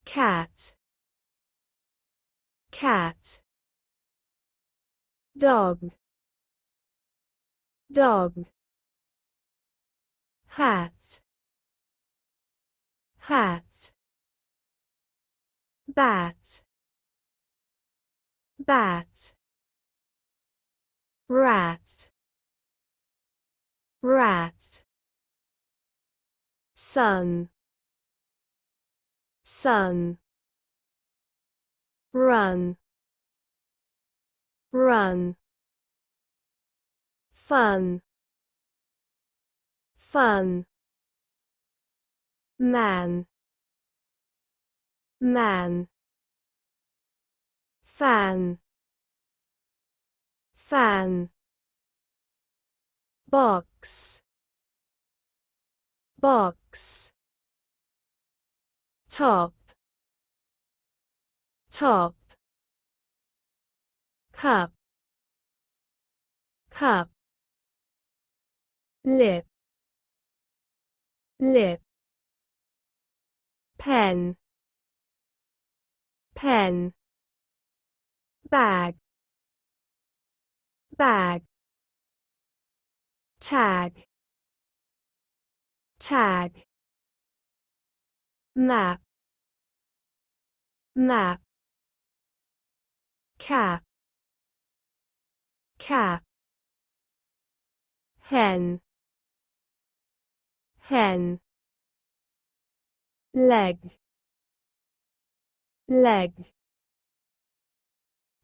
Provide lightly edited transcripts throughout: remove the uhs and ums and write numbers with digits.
cat, cat. Dog, dog. Hat, hat. Bat, bat. Rat, rat. Sun, sun. Run, run. Fun, fun. Man, man. Fan, fan. Box, box. Top, top. Cup, cup. Lip, lip. Pen, pen. Bag, bag. Tag, tag. Map, map. Cap, cap. Hen, hen. Leg, leg.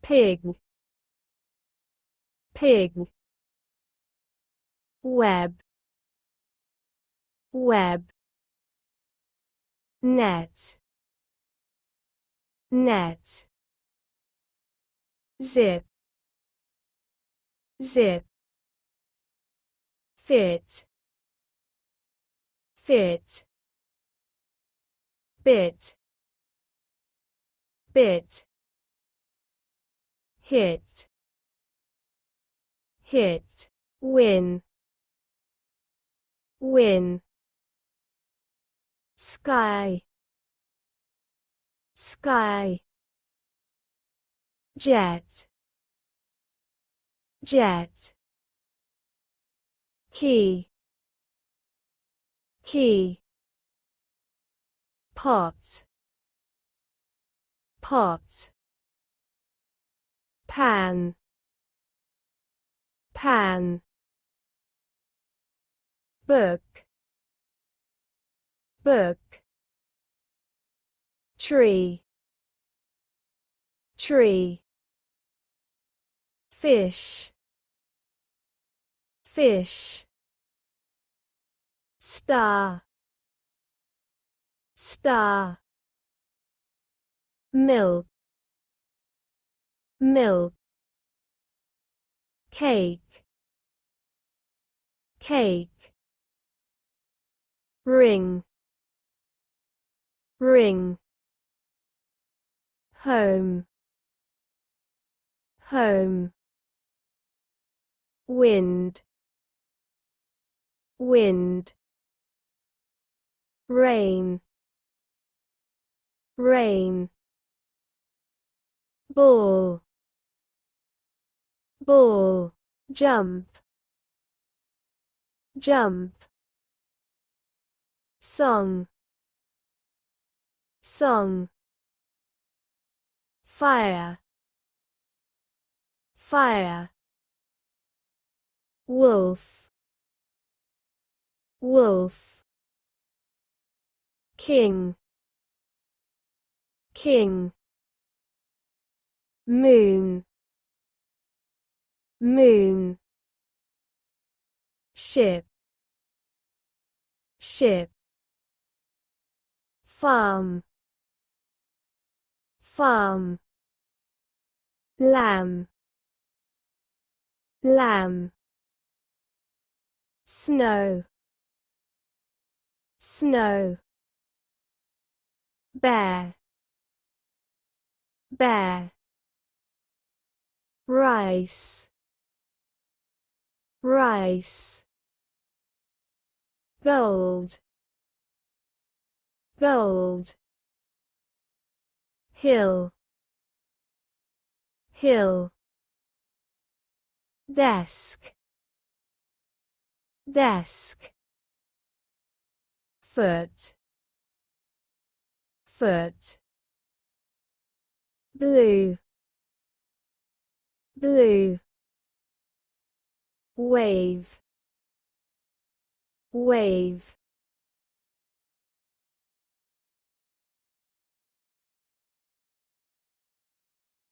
Pig, pig. Web, web. Net, net. Zip, zip. Fit, fit. Bit, bit. Hit, hit. Win, win. Sky, sky. Jet, jet. Key, key. Pot, pot. Pan, pan. Book, book. Tree, tree. Fish, fish. Star, star. Milk, milk. Cake, cake. Ring, ring. Home, home. Wind, wind. Rain, rain. Ball, ball. Jump, jump. Song, song. Fire, fire. Wolf, wolf. King, king. Moon, moon. Ship, ship. Farm, farm. Lamb, lamb. Snow, snow. Bear, bear. Rice, rice. Gold, gold. hill, hill. Desk, desk. Foot, foot. Blue, blue. Wave, wave.